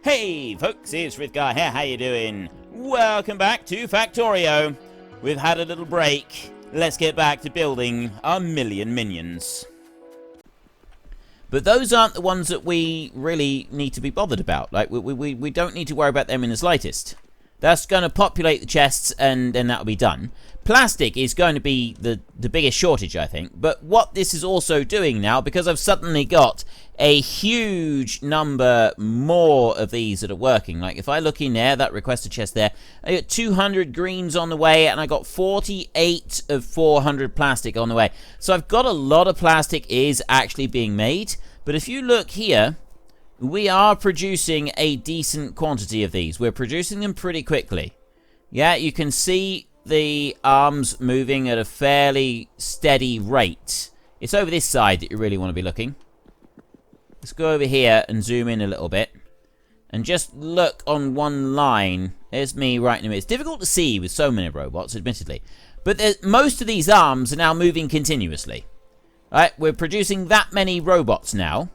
Hey folks, it's Frithgar here, how you doing? Welcome back to Factorio. We've had a little break. Let's get back to building our million minions. But those aren't the ones that we really need to be bothered about. Like, we don't need to worry about them in the slightest. That's going to populate the chests and then that'll be done. Plastic is going to be the biggest shortage, I think. But what this is also doing now, because I've suddenly got a huge number more of these that are working. Like, if I look in there, that requested chest there, I got 200 greens on the way, and I got 48 of 400 plastic on the way. So I've got a lot of plastic is actually being made. But if you look here, we are producing a decent quantity of these. We're producing them pretty quickly. Yeah, you can see the arms moving at a fairly steady rate. It's over this side that you really want to be looking. Let's go over here and zoom in a little bit. And just look on one line. There's me right in the middle. It's difficult to see with so many robots, admittedly. But most of these arms are now moving continuously. Right, we're producing that many robots now.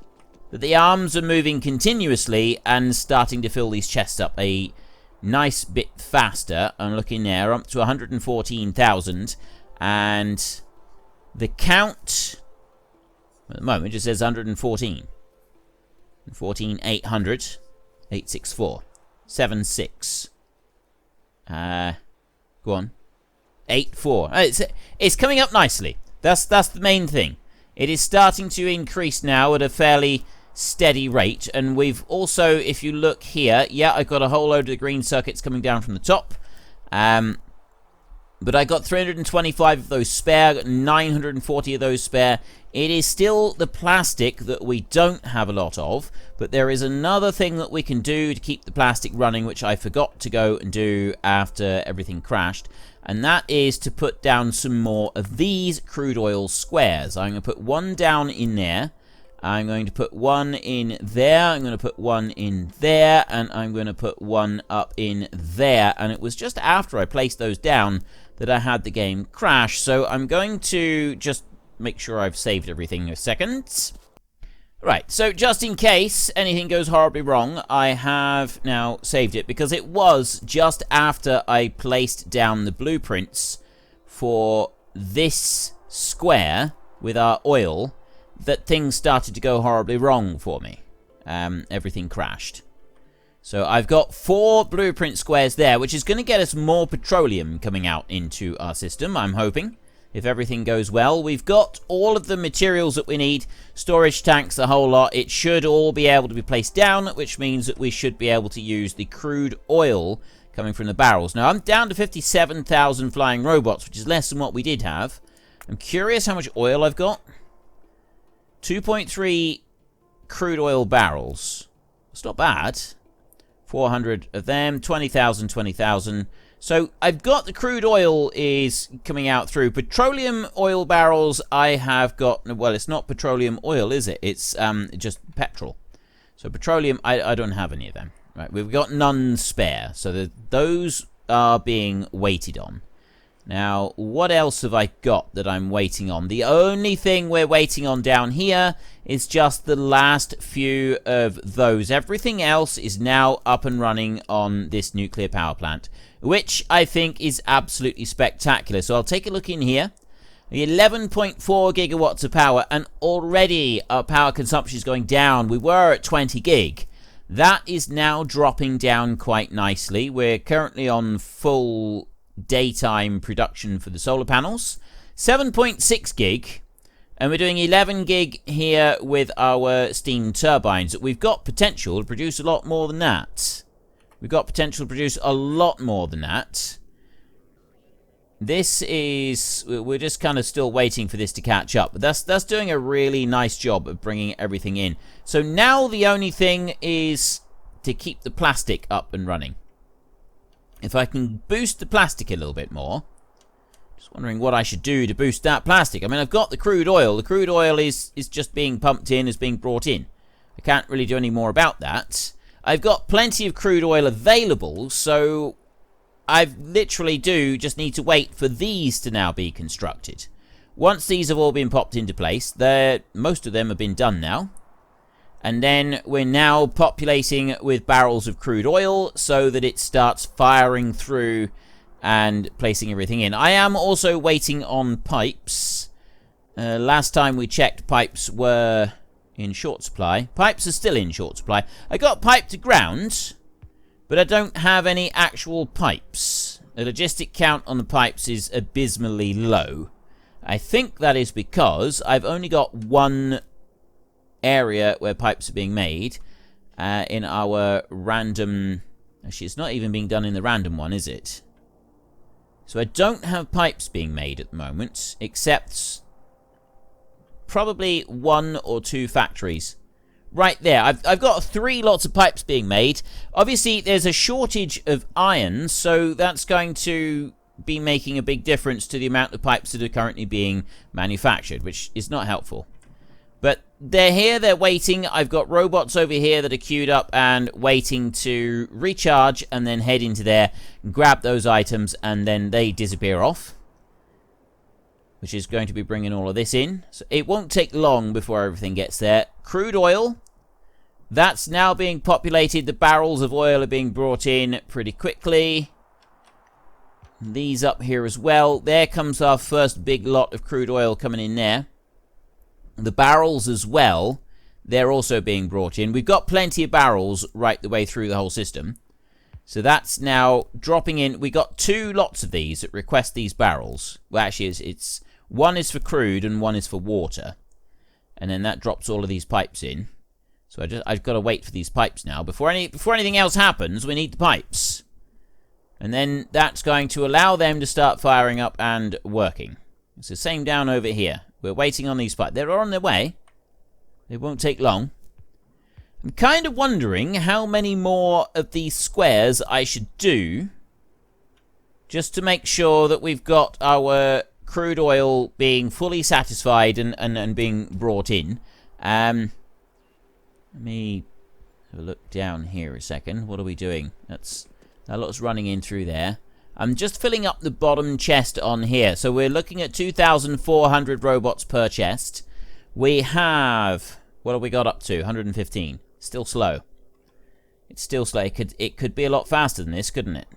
That the arms are moving continuously and starting to fill these chests up a nice bit faster. I'm looking there, up to 114,000. And the count at the moment just says 114. 14,800. 864. 76. Go on. 84. It's coming up nicely. That's the main thing. It is starting to increase now at a fairly steady rate, and we've also, if you look here, yeah, I've got a whole load of the green circuits coming down from the top, but I got 325 of those spare, I got 940 of those spare. It is still the plastic that we don't have a lot of, but there is another thing that we can do to keep the plastic running, which I forgot to go and do after everything crashed, and that is to put down some more of these crude oil squares. I'm going to put one down in there. I'm going to put one in there, I'm going to put one in there, and I'm going to put one up in there. And it was just after I placed those down that I had the game crash. So I'm going to just make sure I've saved everything in a second. Right, so just in case anything goes horribly wrong, I have now saved it, because it was just after I placed down the blueprints for this square with our oil that things started to go horribly wrong for me. Everything crashed. So I've got 4 blueprint squares there, which is going to get us more petroleum coming out into our system, I'm hoping. If everything goes well, we've got all of the materials that we need, storage tanks, the whole lot. It should all be able to be placed down, which means that we should be able to use the crude oil coming from the barrels. Now, I'm down to 57,000 flying robots, which is less than what we did have. I'm curious how much oil I've got. 2.3 crude oil barrels. It's not bad. 400 of them, 20,000, 20,000. So I've got the crude oil is coming out through. Petroleum oil barrels I have got, well, it's not petroleum oil, is it? It's just petrol. So petroleum, I don't have any of them. Right, we've got none spare. So those are being waited on. Now, what else have I got that I'm waiting on? The only thing we're waiting on down here is just the last few of those. Everything else is now up and running on this nuclear power plant, which I think is absolutely spectacular. So I'll take a look in here. 11.4 gigawatts of power, and already our power consumption is going down. We were at 20 gig. That is now dropping down quite nicely. We're currently on full daytime production for the solar panels. 7.6 gig, and we're doing 11 gig here with our steam turbines. We've got potential to produce a lot more than that. We've got potential to produce a lot more than that. This is, we're just kind of still waiting for this to catch up. But that's doing a really nice job of bringing everything in. So now the only thing is to keep the plastic up and running. If I can boost the plastic a little bit more. Just wondering what I should do to boost that plastic. I mean, I've got the crude oil. The crude oil is just being pumped in, is being brought in. I can't really do any more about that. I've got plenty of crude oil available, so I literally just need to wait for these to now be constructed. Once these have all been popped into place, most of them have been done now. And then we're now populating with barrels of crude oil so that it starts firing through and placing everything in. I am also waiting on pipes. Last time we checked, pipes were in short supply. Pipes are still in short supply. I got pipe to ground, but I don't have any actual pipes. The logistic count on the pipes is abysmally low. I think that is because I've only got one area where pipes are being made in our random... Actually, it's not even being done in the random one, is it? So I don't have pipes being made at the moment, except probably 1 or 2 factories. Right there, I've got 3 lots of pipes being made. Obviously, there's a shortage of iron, so that's going to be making a big difference to the amount of pipes that are currently being manufactured, which is not helpful. But they're here, they're waiting. I've got robots over here that are queued up and waiting to recharge and then head into there, grab those items, and then they disappear off, which is going to be bringing all of this in. So it won't take long before everything gets there. Crude oil, that's now being populated. The barrels of oil are being brought in pretty quickly. These up here as well. There comes our first big lot of crude oil coming in there. The barrels as well, they're also being brought in. We've got plenty of barrels right the way through the whole system. So that's now dropping in. We got 2 lots of these that request these barrels. Well, actually, it's one is for crude and one is for water. And then that drops all of these pipes in. So I've got to wait for these pipes now. Before anything else happens, we need the pipes. And then that's going to allow them to start firing up and working. It's the same down over here. We're waiting on these pipes. They're on their way. It won't take long. I'm kind of wondering how many more of these squares I should do just to make sure that we've got our crude oil being fully satisfied and being brought in. Let me have a look down here a second. What are we doing? That lot's running in through there. I'm just filling up the bottom chest on here. So we're looking at 2,400 robots per chest. We have... What have we got up to? 115. Still slow. It's still slow. It could be a lot faster than this, couldn't it?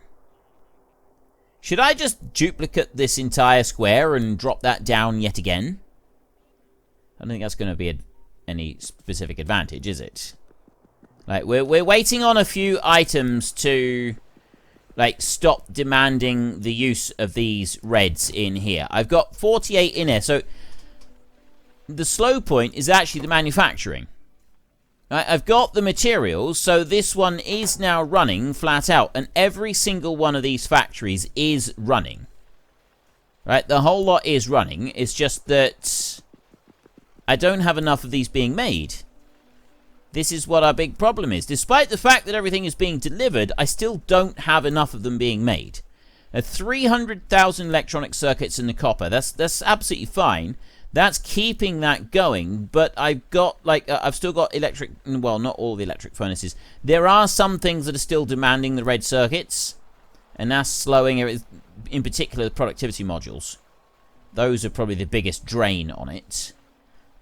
Should I just duplicate this entire square and drop that down yet again? I don't think that's going to be any specific advantage, is it? Like, we're waiting on a few items to... like, stop demanding the use of these reds in here. I've got 48 in here, so the slow point is actually the manufacturing. Right, I've got the materials, so this one is now running flat out, and every single one of these factories is running. Right, the whole lot is running. It's just that I don't have enough of these being made. This is what our big problem is. Despite the fact that everything is being delivered, I still don't have enough of them being made. 300,000 electronic circuits in the copper. That's absolutely fine. That's keeping that going, but I've got, like, I've still got electric... Well, not all the electric furnaces. There are some things that are still demanding the red circuits, and that's slowing it, in particular the productivity modules. Those are probably the biggest drain on it.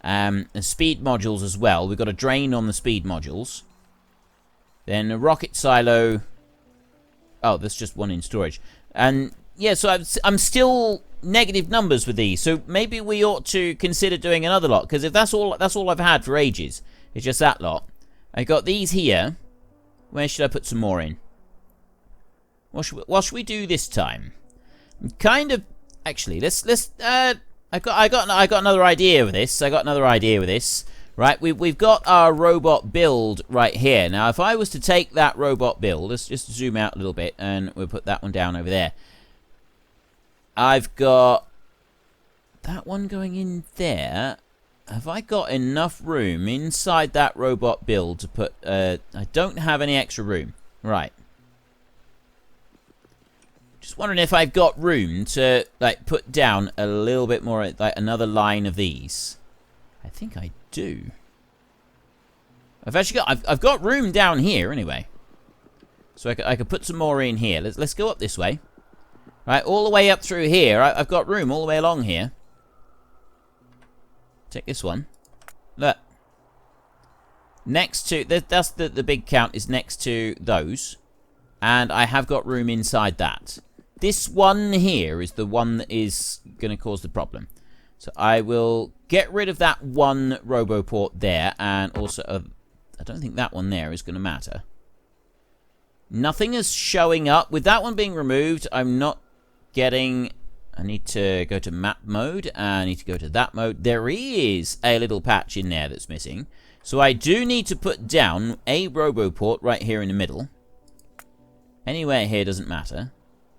And speed modules as well. We've got a drain on the speed modules. Then a rocket silo. Oh, there's just one in storage. And yeah, so I'm still negative numbers with these. So maybe we ought to consider doing another lot, because if that's all I've had for ages. It's just that lot. I got these here. Where should I put some more in? What should we do this time? I'm kind of actually let's I got another idea with this. Right, we've got our robot build right here. Now, if I was to take that robot build, let's just zoom out a little bit, and we'll put that one down over there. I've got that one going in there. Have I got enough room inside that robot build to put... I don't have any extra room. Right. Just wondering if I've got room to, like, put down a little bit more, like, another line of these. I think I do. I've got room down here anyway. So I could put some more in here. Let's go up this way. Right, all the way up through here. I've got room all the way along here. Take this one. Look. next to... That's the big count is next to those. And I have got room inside that. This one here is the one that is going to cause the problem. So I will get rid of that one Roboport there. And also, I don't think that one there is going to matter. Nothing is showing up. With that one being removed, I'm not getting... I need to go to map mode. I need to go to that mode. There is a little patch in there that's missing. So I do need to put down a Roboport right here in the middle. Anywhere here doesn't matter.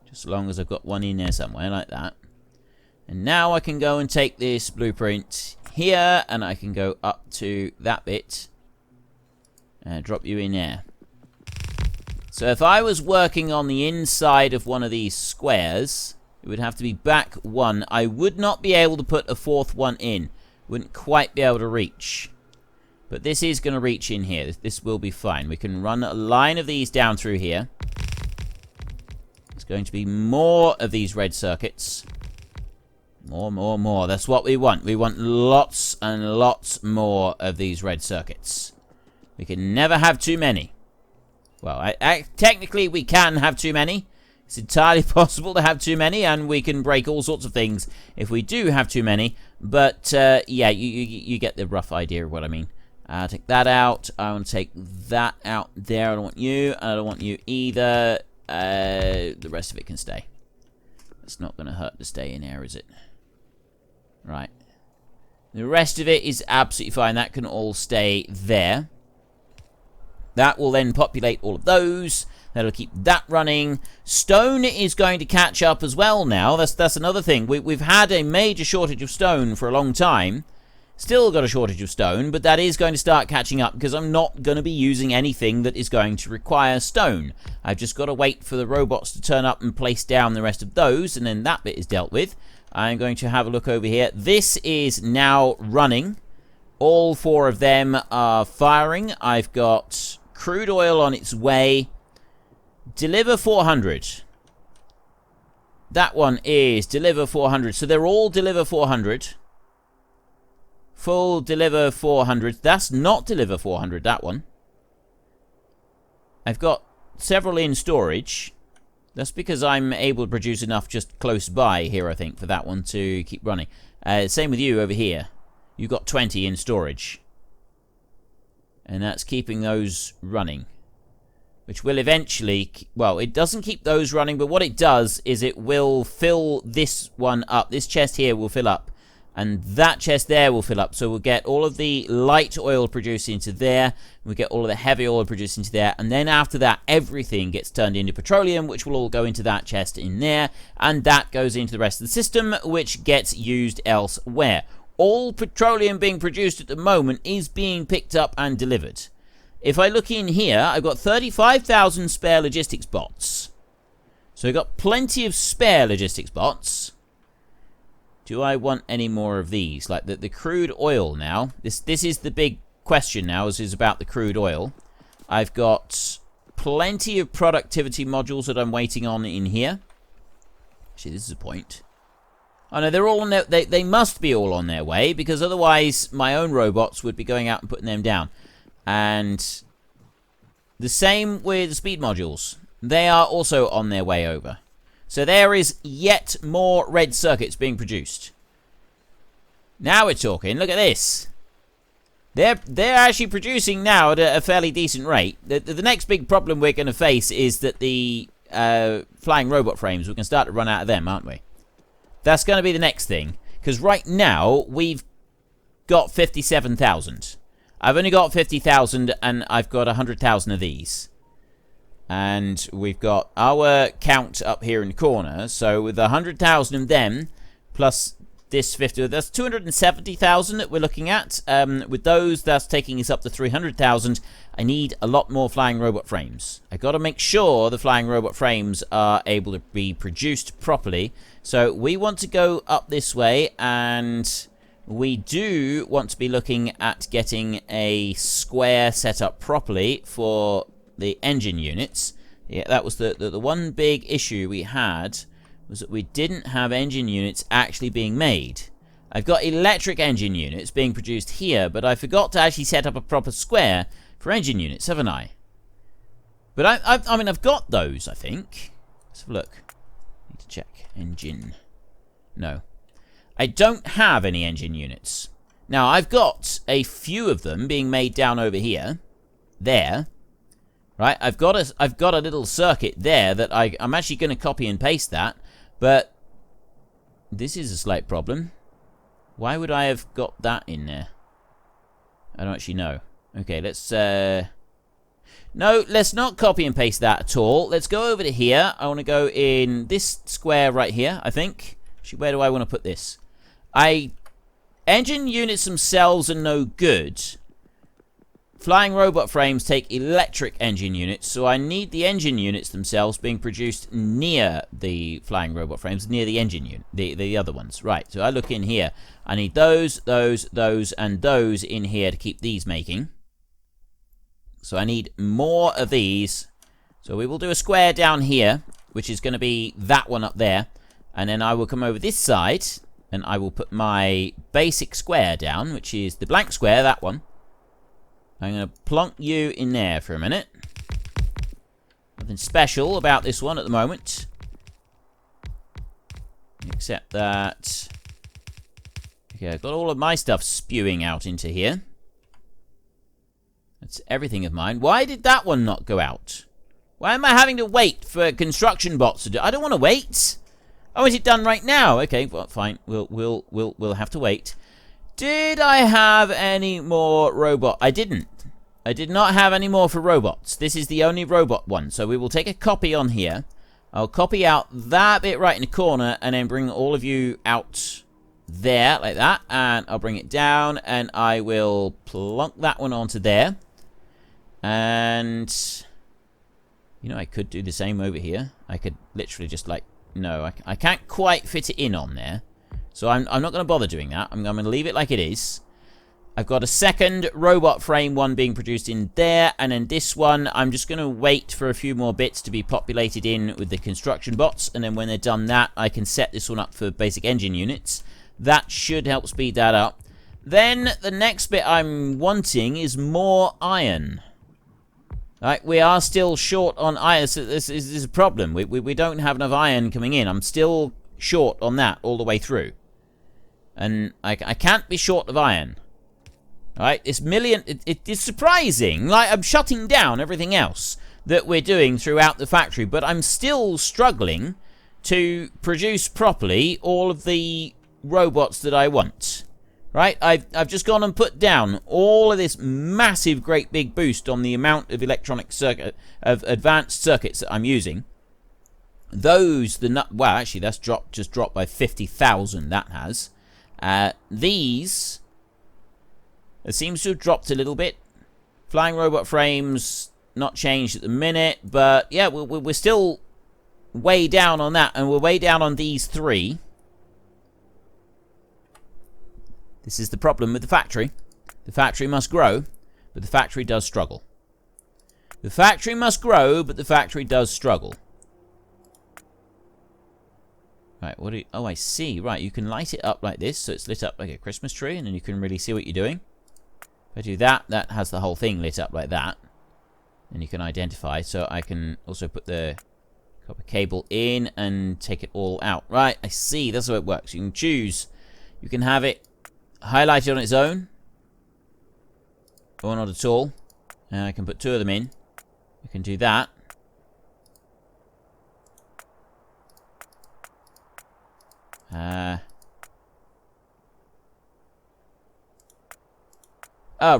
Just as long as I've got one in there somewhere like that. And now I can go and take this blueprint here. And I can go up to that bit. And drop you in there. So if I was working on the inside of one of these squares, it would have to be back one. I would not be able to put a fourth one in. Wouldn't quite be able to reach. But this is going to reach in here. This will be fine. We can run a line of these down through here. There's going to be more of these red circuits. More. That's what we want. We want lots and lots more of these red circuits. We can never have too many. Well, technically we can have too many. It's entirely possible to have too many, and we can break all sorts of things if we do have too many. But, yeah, you get the rough idea of what I mean. I'll take that out. I want to take that out there. I don't want you, and I don't want you either. The rest of it can stay. It's not going to hurt to stay in there, is it? Right. The rest of it is absolutely fine. That can all stay there. That will then populate all of those. That'll keep that running. Stone is going to catch up as well now. That's another thing. We've had a major shortage of stone for a long time. Still got a shortage of stone, but that is going to start catching up because I'm not going to be using anything that is going to require stone. I've just got to wait for the robots to turn up and place down the rest of those, and then that bit is dealt with. I'm going to have a look over here. This is now running. All four of them are firing. I've got crude oil on its way. Deliver 400. That one is deliver 400. So they're all deliver 400. Full deliver 400. That's not deliver 400, that one. I've got several in storage. That's because I'm able to produce enough just close by here, I think, for that one to keep running. Same with you over here. You've got 20 in storage. And that's keeping those running. Which will eventually... Well, it doesn't keep those running, but what it does is it will fill this one up. This chest here will fill up. And that chest there will fill up. So we'll get all of the light oil produced into there. We'll get all of the heavy oil produced into there. And then after that, everything gets turned into petroleum, which will all go into that chest in there. And that goes into the rest of the system, which gets used elsewhere. All petroleum being produced at the moment is being picked up and delivered. If I look in here, I've got 35,000 spare logistics bots. So I've got plenty of spare logistics bots. Do I want any more of these? Like the crude oil now. This is the big question now, is about the crude oil. I've got plenty of productivity modules that I'm waiting on in here. Actually, this is a point. Oh no, they're all on their... They must be all on their way, because otherwise my own robots would be going out and putting them down. And the same with the speed modules. They are also on their way over. So there is yet more red circuits being produced. Now we're talking. Look at this. They're actually producing now at a fairly decent rate. The next big problem we're going to face is that the flying robot frames, we can start to run out of them, aren't we? That's going to be the next thing. Because right now, we've got 57,000. I've only got 50,000, and I've got 100,000 of these. And we've got our count up here in the corner. So with 100,000 of them, plus this 50, that's 270,000 that we're looking at. With those, that's taking us up to 300,000. I need a lot more flying robot frames. I got to make sure the flying robot frames are able to be produced properly. So we want to go up this way, and we do want to be looking at getting a square set up properly for the engine units. Yeah, that was the one big issue we had, was that we didn't have engine units actually being made. I've got electric engine units being produced here, but I forgot to actually set up a proper square for engine units, haven't I? But I mean, I've got those, I think. Let's have a look. Need to check. Engine. No. I don't have any engine units. Now, I've got a few of them being made down over here. There. Right? I've got a little circuit there that I'm actually going to copy and paste that. But this is a slight problem. Why would I have got that in there? I don't actually know. Okay, let's... No, let's not copy and paste that at all. Let's go over to here. I want to go in this square right here, I think. Actually, where do I want to put this? Engine units themselves are no good. Flying robot frames take electric engine units, so I need the engine units themselves being produced near the flying robot frames, near the engine unit, the other ones. Right, so I look in here. I need those, and those in here to keep these making. So I need more of these. So we will do a square down here, which is going to be that one up there. And then I will come over this side, and I will put my basic square down, which is the blank square, that one. I'm going to plonk you in there for a minute. Nothing special about this one at the moment. Except that... Okay, I've got all of my stuff spewing out into here. That's everything of mine. Why did that one not go out? Why am I having to wait for construction bots to do? I don't want to wait. Oh, is it done right now? Okay, well, fine. We'll have to wait. Did I have any more robot? I didn't. I did not have any more for robots. This is the only robot one. So we will take a copy on here. I'll copy out that bit right in the corner and then bring all of you out there like that. And I'll bring it down and I will plonk that one onto there. And, you know, I could do the same over here. I could literally just like, no, I can't quite fit it in on there. So I'm not going to bother doing that. I'm going to leave it like it is. I've got a second robot frame one being produced in there. And then this one, I'm just going to wait for a few more bits to be populated in with the construction bots. And then when they're done that, I can set this one up for basic engine units. That should help speed that up. Then the next bit I'm wanting is more iron. Right, we are still short on iron. So this is a problem. We don't have enough iron coming in. I'm still short on that all the way through. And I can't be short of iron. Right, this million... It is surprising. Like, I'm shutting down everything else that we're doing throughout the factory. But I'm still struggling to produce properly all of the robots that I want. Right, I've just gone and put down all of this massive, great big boost on the amount of electronic circuit, of advanced circuits that I'm using. Those, wow, actually, that's just dropped by 50,000, that has. These, it seems to have dropped a little bit. Flying robot frames, not changed at the minute, but yeah, we're still way down on that, and we're way down on these three. This is the problem with the factory. The factory must grow, but the factory does struggle. The factory must grow, but the factory does struggle. Right, what do you... Oh, I see. Right, you can light it up like this, so it's lit up like a Christmas tree, and then you can really see what you're doing. If I do that, that has the whole thing lit up like that. And you can identify, so I can also put the copper cable in and take it all out. Right, I see. That's how it works. You can choose. You can have it highlighted on its own, or not at all. And I can put two of them in. I can do that.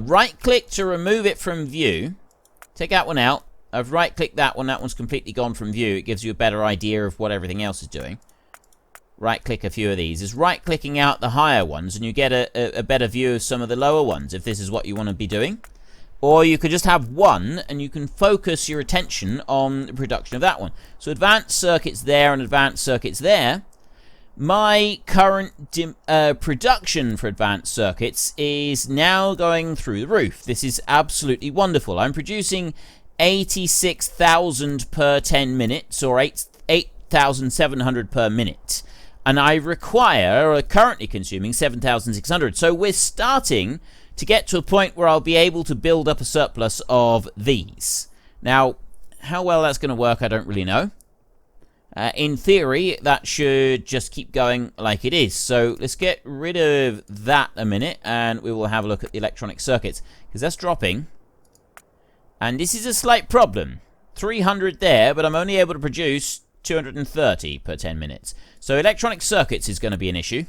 Right click to remove it from view. Take that one out. I've right clicked that one. That one's completely gone from view. It gives you a better idea of what everything else is doing. Right click a few of these. Is right clicking out the higher ones and you get a better view of some of the lower ones if this is what you want to be doing. Or you could just have one and you can focus your attention on the production of that one. So advanced circuits there and advanced circuits there. My current production for advanced circuits is now going through the roof. This is absolutely wonderful. I'm producing 86,000 per 10 minutes or 8,700 per minute. And I require, or currently consuming, 7,600. So we're starting to get to a point where I'll be able to build up a surplus of these. Now, how well that's going to work, I don't really know. In theory, that should just keep going like it is. So let's get rid of that a minute, and we will have a look at the electronic circuits, because that's dropping. And this is a slight problem. 300 there, but I'm only able to produce 230 per 10 minutes. So electronic circuits is going to be an issue.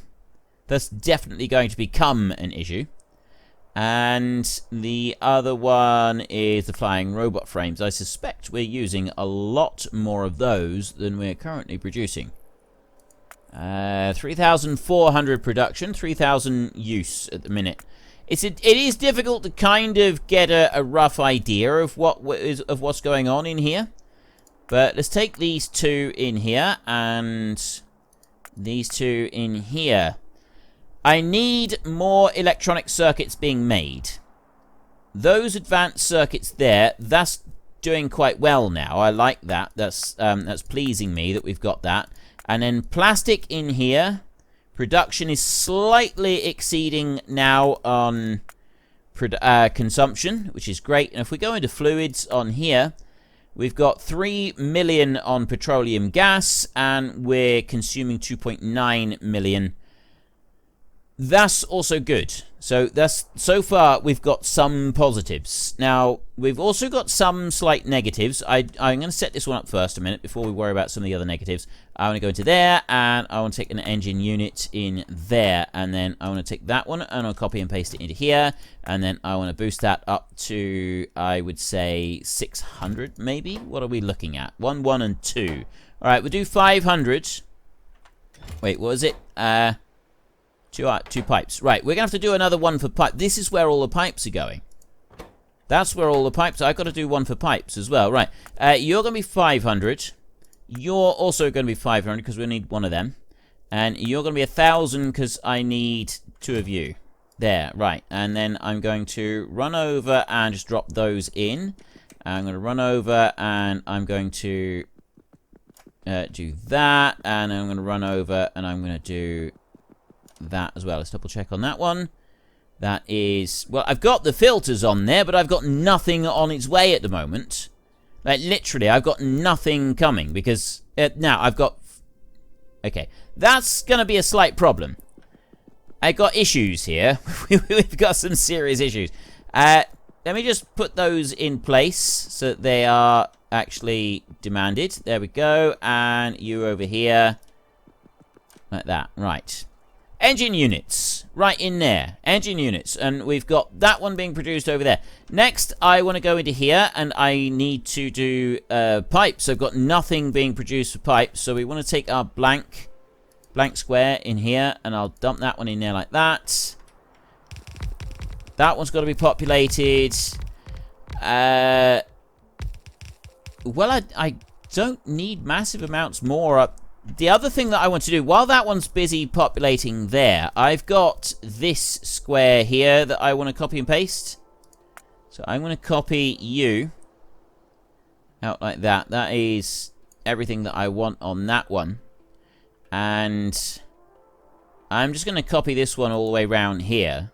That's definitely going to become an issue. And the other one is the flying robot frames. I suspect we're using a lot more of those than we're currently producing. 3,400 production, 3,000 use at the minute. It is difficult to kind of get a rough idea of what's going on in here. But let's take these two in here and these two in here. I need more electronic circuits being made. Those advanced circuits there, that's doing quite well now. I like that. That's pleasing me that we've got that. And then plastic in here. Production is slightly exceeding now on consumption, which is great. And if we go into fluids on here, we've got 3 million on petroleum gas, and we're consuming 2.9 million. That's also good. So far we've got some positives. Now we've also got some slight negatives. I'm going to set this one up first a minute before we worry about some of the other negatives. I want to go into there, and I want to take an engine unit in there, and then I want to take that one and I'll copy and paste it into here, and then I want to boost that up to, I would say, 600 maybe. What are we looking at? 1, 1, and 2. All right, we'll do 500. Wait, what was it? Two pipes. Right, we're going to have to do another one for pipe. This is where all the pipes are going. That's where all the pipes are. I've got to do one for pipes as well. Right, you're going to be 500. You're also going to be 500 because we need one of them. And you're going to be 1,000 because I need 2 of you. There, right. And then I'm going to run over and just drop those in. I'm going to run over and I'm going to do that. And I'm going to run over and I'm going to do that as well. Let's double check on that one. That is, well, I've got the filters on there, but I've got nothing on its way at the moment. Like, literally, I've got nothing coming because now I've got, okay, that's going to be a slight problem. I've got issues here. We've got some serious issues. Let me just put those in place so that they are actually demanded. There we go. And you over here. Like that. Right. Engine units, right in there. Engine units, and we've got that one being produced over there. Next, I want to go into here, and I need to do pipes. I've got nothing being produced for pipes, so we want to take our blank square in here, and I'll dump that one in there like that. That one's got to be populated. Well, I don't need massive amounts more up. The other thing that I want to do, while that one's busy populating there, I've got this square here that I want to copy and paste. So I'm going to copy you out like that. That is everything that I want on that one. And I'm just going to copy this one all the way around here.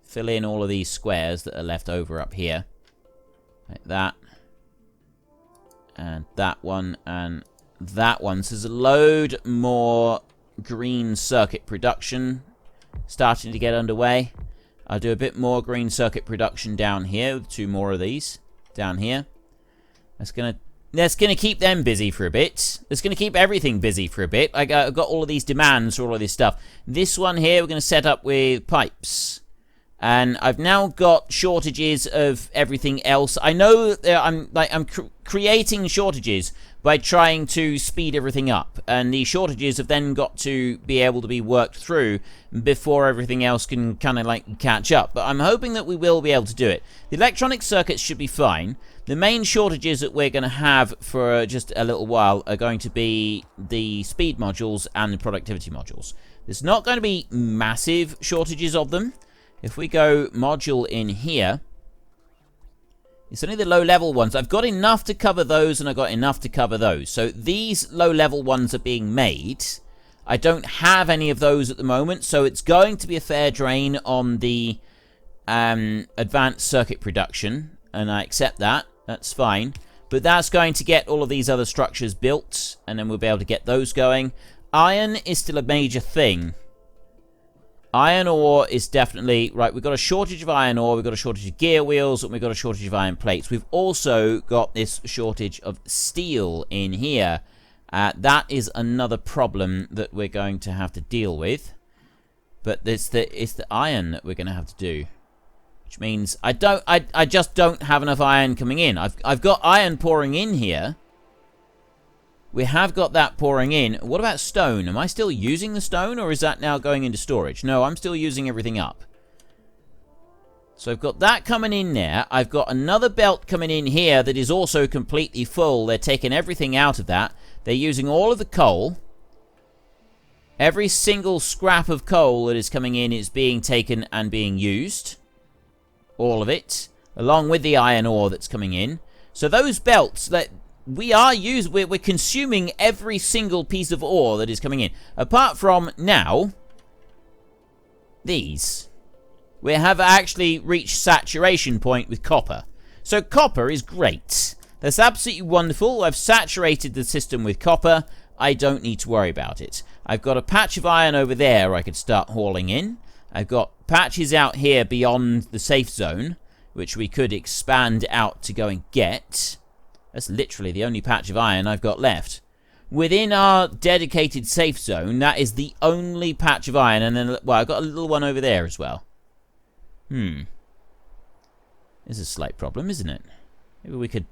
Fill in all of these squares that are left over up here. Like that. And that one, and that one. So there's a load more green circuit production starting to get underway. I'll do a bit more green circuit production down here with 2 more of these down here. That's gonna keep them busy for a bit. It's gonna keep everything busy for a bit. I've got all of these demands for all of this stuff. This one here we're gonna set up with pipes. And I've now got shortages of everything else. I know that I'm creating shortages by trying to speed everything up. And the shortages have then got to be able to be worked through before everything else can kind of like catch up. But I'm hoping that we will be able to do it. The electronic circuits should be fine. The main shortages that we're going to have for just a little while are going to be the speed modules and the productivity modules. There's not going to be massive shortages of them. If we go module in here, It's only the low-level ones. I've got enough to cover those, and I've got enough to cover those. So these low-level ones are being made. I don't have any of those at the moment, so it's going to be a fair drain on the advanced circuit production, and I accept that. That's fine. But that's going to get all of these other structures built, and then we'll be able to get those going. Iron is still a major thing. Iron ore is definitely... Right, we've got a shortage of iron ore, we've got a shortage of gear wheels, and we've got a shortage of iron plates. We've also got this shortage of steel in here. That is another problem that we're going to have to deal with. But it's the iron that we're going to have to do. Which means I just don't have enough iron coming in. I've got iron pouring in here. We have got that pouring in. What about stone? Am I still using the stone, or is that now going into storage? No, I'm still using everything up. So I've got that coming in there. I've got another belt coming in here that is also completely full. They're taking everything out of that. They're using all of the coal. Every single scrap of coal that is coming in is being taken and being used. All of it, along with the iron ore that's coming in. So those belts that we're consuming every single piece of ore that is coming in. Apart from now, these. We have actually reached saturation point with copper. So copper is great. That's absolutely wonderful. I've saturated the system with copper. I don't need to worry about it. I've got a patch of iron over there I could start hauling in. I've got patches out here beyond the safe zone, which we could expand out to go and get. That's literally the only patch of iron I've got left. Within our dedicated safe zone, that is the only patch of iron. And then, well, I've got a little one over there as well. There's a slight problem, isn't it? Maybe we could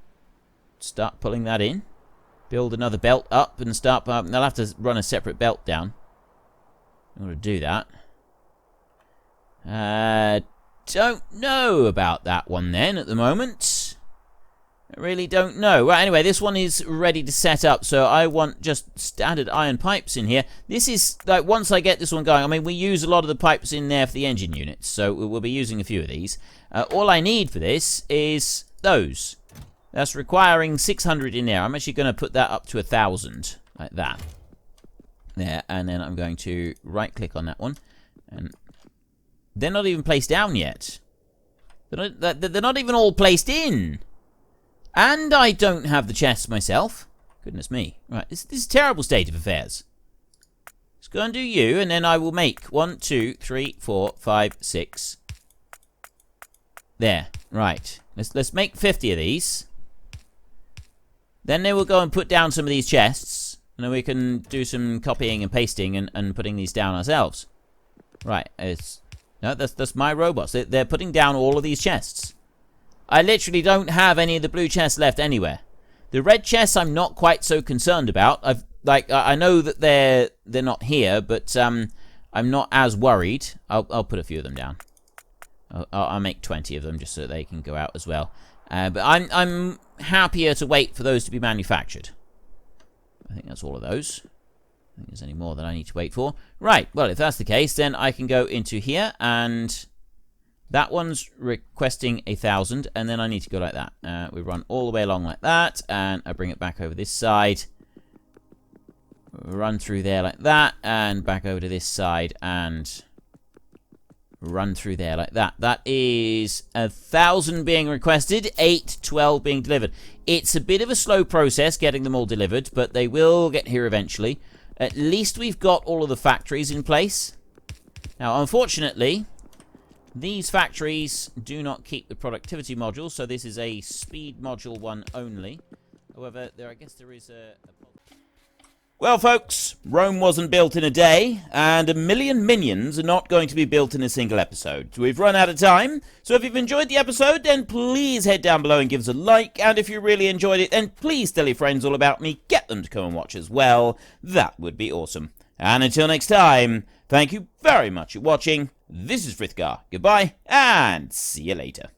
start pulling that in. Build another belt up and start... they'll have to run a separate belt down in order to do that. Don't know about that one then at the moment. I really don't know. Right, anyway, this one is ready to set up, so I want just standard iron pipes in here. This is, like, once I get this one going, I mean, we use a lot of the pipes in there for the engine units, so we'll be using a few of these. All I need for this is those. That's requiring 600 in there. I'm actually going to put that up to 1,000, like that. There, and then I'm going to right-click on that one, and they're not even placed down yet. They're not even all placed in. And I don't have the chests myself. Goodness me. Right, this is a terrible state of affairs. Let's go and do you, and then I will make 1, 2, 3, 4, 5, 6. There. Right. Let's make 50 of these. Then they will go and put down some of these chests, and then we can do some copying and pasting and putting these down ourselves. Right. No, that's my robots. They're putting down all of these chests. I literally don't have any of the blue chests left anywhere. The red chests I'm not quite so concerned about. I know that they're not here, but I'm not as worried. I'll put a few of them down. I'll make 20 of them just so they can go out as well. But I'm happier to wait for those to be manufactured. I think that's all of those. I don't think there's any more that I need to wait for. Right, well, if that's the case, then I can go into here, and that one's requesting 1,000, and then I need to go like that. We run all the way along like that, and I bring it back over this side. Run through there like that, and back over to this side, and run through there like that. That is 1,000 being requested, 12 being delivered. It's a bit of a slow process getting them all delivered, but they will get here eventually. At least we've got all of the factories in place. Now, unfortunately, these factories do not keep the productivity module, so this is a speed module one only. However, I guess there is a... Well, folks, Rome wasn't built in a day, and 1 million minions are not going to be built in a single episode. We've run out of time, so if you've enjoyed the episode, then please head down below and give us a like, and if you really enjoyed it, then please tell your friends all about me, get them to come and watch as well. That would be awesome. And until next time, thank you very much for watching. This is Frithgar. Goodbye, and see you later.